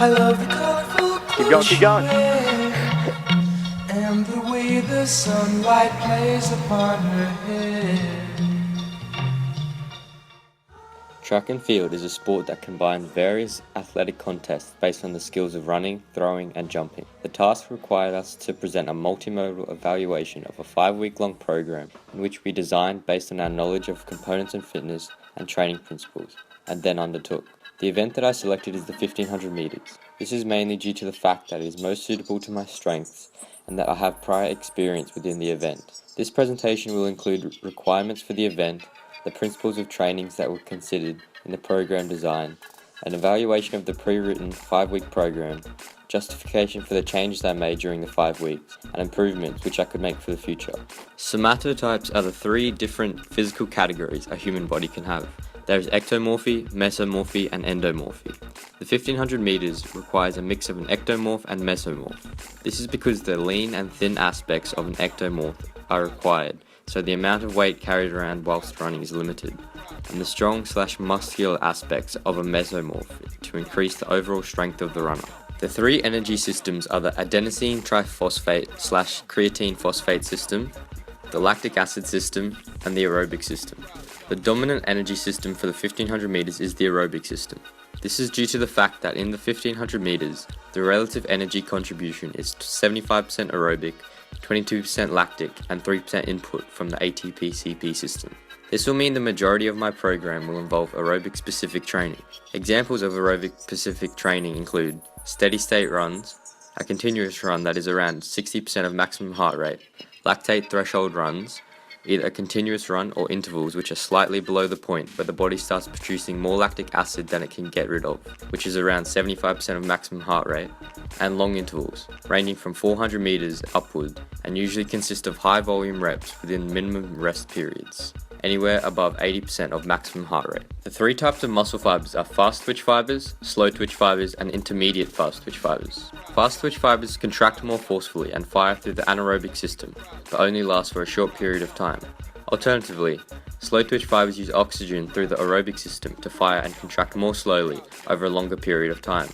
I love the colorful Keep going, keep going. and the way the sunlight plays upon her head. Track and field is a sport that combines various athletic contests based on the skills of running, throwing, and jumping. The task required us to present a multimodal evaluation of a 5-week-long program in which we designed based on our knowledge of components and fitness and training principles, and then undertook. The event that I selected is the 1500 meters. This is mainly due to the fact that it is most suitable to my strengths and that I have prior experience within the event. This presentation will include requirements for the event, the principles of trainings that were considered in the program design, an evaluation of the pre-written 5-week program, justification for the changes I made during the 5 weeks, and improvements which I could make for the future. Somatotypes are the 3 different physical categories a human body can have. There is ectomorphy, mesomorphy, and endomorphy. The 1500 meters requires a mix of an ectomorph and mesomorph. This is because the lean and thin aspects of an ectomorph are required, so the amount of weight carried around whilst running is limited, and the strong/muscular aspects of a mesomorph to increase the overall strength of the runner. The 3 energy systems are the adenosine triphosphate/creatine phosphate system, the lactic acid system, and the aerobic system. The dominant energy system for the 1500 meters is the aerobic system. This is due to the fact that in the 1500 meters, the relative energy contribution is 75% aerobic, 22% lactic, and 3% input from the ATP-CP system. This will mean the majority of my program will involve aerobic-specific training. Examples of aerobic-specific training include steady-state runs, a continuous run that is around 60% of maximum heart rate, lactate threshold runs, either a continuous run or intervals which are slightly below the point where the body starts producing more lactic acid than it can get rid of, which is around 75% of maximum heart rate, and long intervals, ranging from 400 meters upward and usually consist of high volume reps within minimum rest periods, anywhere above 80% of maximum heart rate. The 3 types of muscle fibers are fast twitch fibers, slow twitch fibers, and intermediate fast twitch fibers. Fast twitch fibers contract more forcefully and fire through the anaerobic system, but only last for a short period of time. Alternatively, slow twitch fibers use oxygen through the aerobic system to fire and contract more slowly over a longer period of time.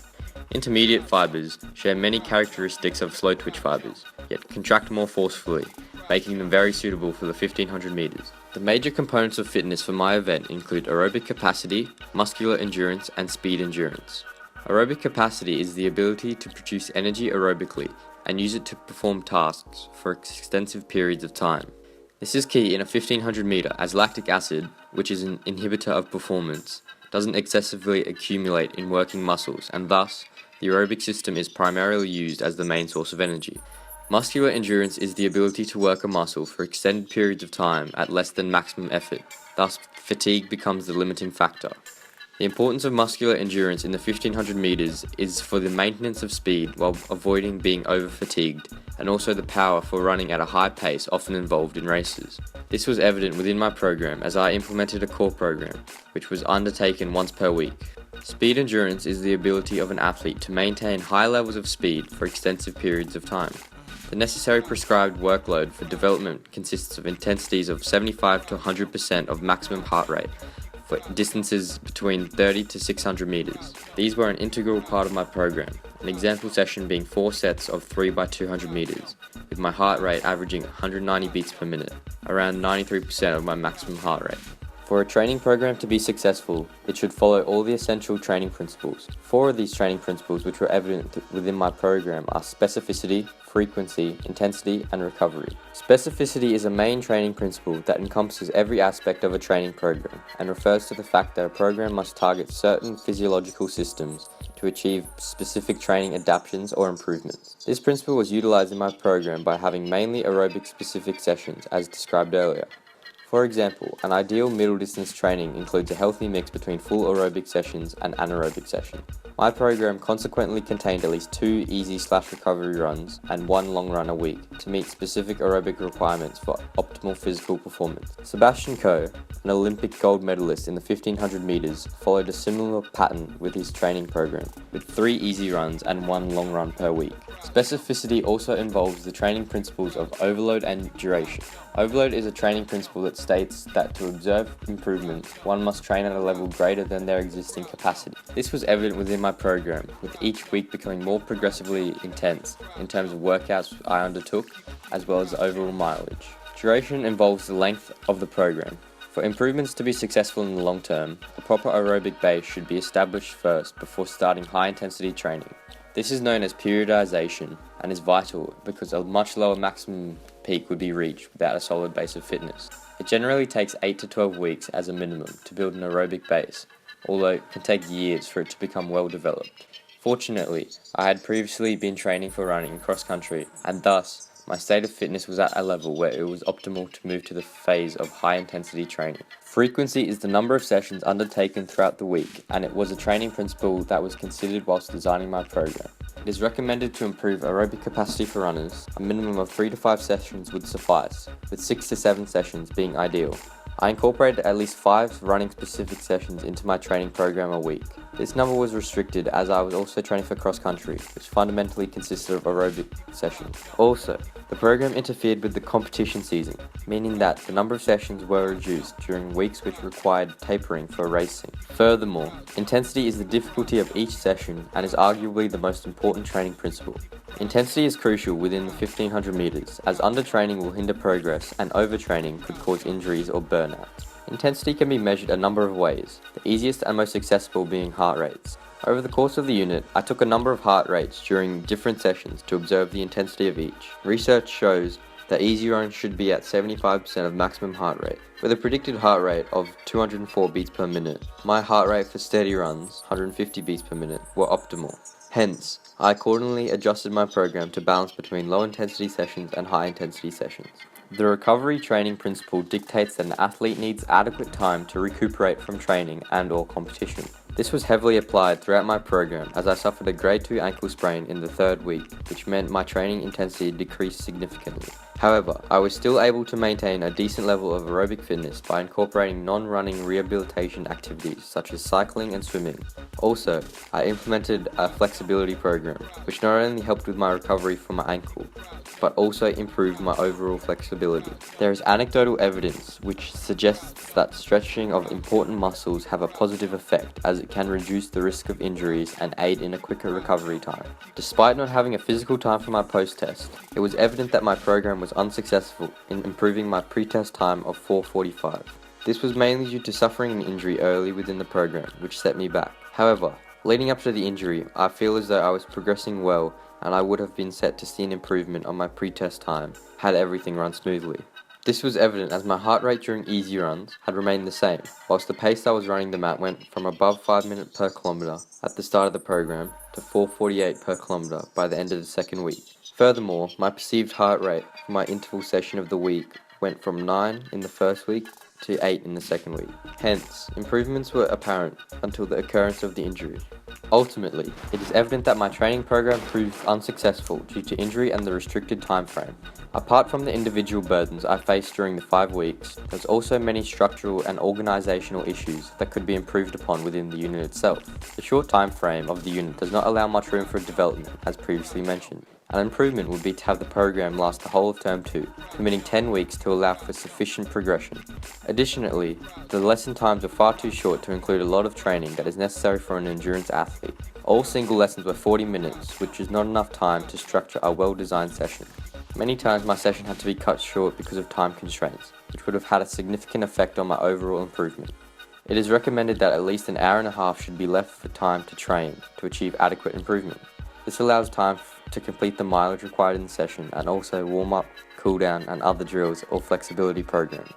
Intermediate fibers share many characteristics of slow twitch fibers, yet contract more forcefully, making them very suitable for the 1500 meters. The major components of fitness for my event include aerobic capacity, muscular endurance, and speed endurance. Aerobic capacity is the ability to produce energy aerobically and use it to perform tasks for extensive periods of time. This is key in a 1500 meter as lactic acid, which is an inhibitor of performance, doesn't excessively accumulate in working muscles, and thus, the aerobic system is primarily used as the main source of energy. Muscular endurance is the ability to work a muscle for extended periods of time at less than maximum effort, thus fatigue becomes the limiting factor. The importance of muscular endurance in the 1500 meters is for the maintenance of speed while avoiding being over-fatigued, and also the power for running at a high pace often involved in races. This was evident within my program as I implemented a core program, which was undertaken once per week. Speed endurance is the ability of an athlete to maintain high levels of speed for extensive periods of time. The necessary prescribed workload for development consists of intensities of 75 to 100% of maximum heart rate for distances between 30 to 600 meters. These were an integral part of my program, an example session being 4 sets of 3 by 200 meters, with my heart rate averaging 190 beats per minute, around 93% of my maximum heart rate. For a training program to be successful, it should follow all the essential training principles. 4 of these training principles which were evident within my program are specificity, frequency, intensity, and recovery. Specificity is a main training principle that encompasses every aspect of a training program and refers to the fact that a program must target certain physiological systems to achieve specific training adaptations or improvements. This principle was utilized in my program by having mainly aerobic specific sessions as described earlier. For example, an ideal middle distance training includes a healthy mix between full aerobic sessions and anaerobic sessions. My program consequently contained at least 2 easy/recovery runs and 1 long run a week to meet specific aerobic requirements for optimal physical performance. Sebastian Coe, an Olympic gold medalist in the 1500 meters, followed a similar pattern with his training program, with 3 easy runs and 1 long run per week. Specificity also involves the training principles of overload and duration. Overload is a training principle that states that to observe improvements, one must train at a level greater than their existing capacity. This was evident within my program, with each week becoming more progressively intense in terms of workouts I undertook, as well as the overall mileage. Duration involves the length of the program. For improvements to be successful in the long term, a proper aerobic base should be established first before starting high-intensity training. This is known as periodization and is vital because a much lower maximum peak would be reached without a solid base of fitness. It generally takes 8 to 12 weeks as a minimum to build an aerobic base, although it can take years for it to become well developed. Fortunately, I had previously been training for running cross country, and thus my state of fitness was at a level where it was optimal to move to the phase of high intensity training. Frequency is the number of sessions undertaken throughout the week, and it was a training principle that was considered whilst designing my program. It is recommended to improve aerobic capacity for runners. A minimum of 3 to 5 sessions would suffice, with 6 to 7 sessions being ideal. I incorporated at least 5 running specific sessions into my training program a week. This number was restricted as I was also training for cross country, which fundamentally consisted of aerobic sessions. Also, the program interfered with the competition season, meaning that the number of sessions were reduced during weeks which required tapering for racing. Furthermore, intensity is the difficulty of each session and is arguably the most important training principle. Intensity is crucial within the 1500 meters, as undertraining will hinder progress and overtraining could cause injuries or burnout. Intensity can be measured a number of ways, the easiest and most accessible being heart rates. Over the course of the unit, I took a number of heart rates during different sessions to observe the intensity of each. Research shows that easy runs should be at 75% of maximum heart rate. With a predicted heart rate of 204 beats per minute, my heart rate for steady runs, 150 beats per minute, were optimal. Hence, I accordingly adjusted my program to balance between low intensity sessions and high intensity sessions. The recovery training principle dictates that an athlete needs adequate time to recuperate from training and/or competition. This was heavily applied throughout my program as I suffered a grade 2 ankle sprain in the 3rd week, which meant my training intensity decreased significantly. However, I was still able to maintain a decent level of aerobic fitness by incorporating non-running rehabilitation activities such as cycling and swimming. Also, I implemented a flexibility program, which not only helped with my recovery from my ankle, but also improved my overall flexibility. There is anecdotal evidence which suggests that stretching of important muscles have a positive effect as it can reduce the risk of injuries and aid in a quicker recovery time. Despite not having a physical time for my post-test, it was evident that my program was unsuccessful in improving my pre-test time of 4:45. This was mainly due to suffering an injury early within the program, which set me back. However, leading up to the injury, I feel as though I was progressing well and I would have been set to see an improvement on my pre-test time had everything run smoothly. This was evident as my heart rate during easy runs had remained the same, whilst the pace I was running them at went from above 5 minutes per kilometre at the start of the program to 4:48 per kilometre by the end of the 2nd week. Furthermore, my perceived heart rate for my interval session of the week went from 9 in the 1st week to 8 in the 2nd week. Hence, improvements were apparent until the occurrence of the injury. Ultimately, it is evident that my training program proved unsuccessful due to injury and the restricted time frame. Apart from the individual burdens I faced during the 5 weeks, there was also many structural and organisational issues that could be improved upon within the unit itself. The short time frame of the unit does not allow much room for development, as previously mentioned. An improvement would be to have the program last the whole of Term 2, permitting 10 weeks to allow for sufficient progression. Additionally, the lesson times are far too short to include a lot of training that is necessary for an endurance athlete. All single lessons were 40 minutes, which is not enough time to structure a well-designed session. Many times my session had to be cut short because of time constraints, which would have had a significant effect on my overall improvement. It is recommended that at least an hour and a half should be left for time to train to achieve adequate improvement. This allows time to complete the mileage required in the session and also warm up, cool down and other drills or flexibility programs.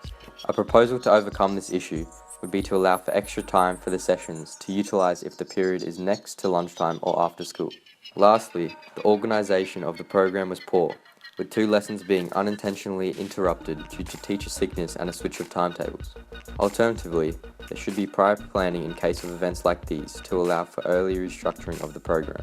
A proposal to overcome this issue would be to allow for extra time for the sessions to utilise if the period is next to lunchtime or after school. Lastly, the organisation of the program was poor, with 2 lessons being unintentionally interrupted due to teacher sickness and a switch of timetables. Alternatively, there should be prior planning in case of events like these to allow for early restructuring of the program.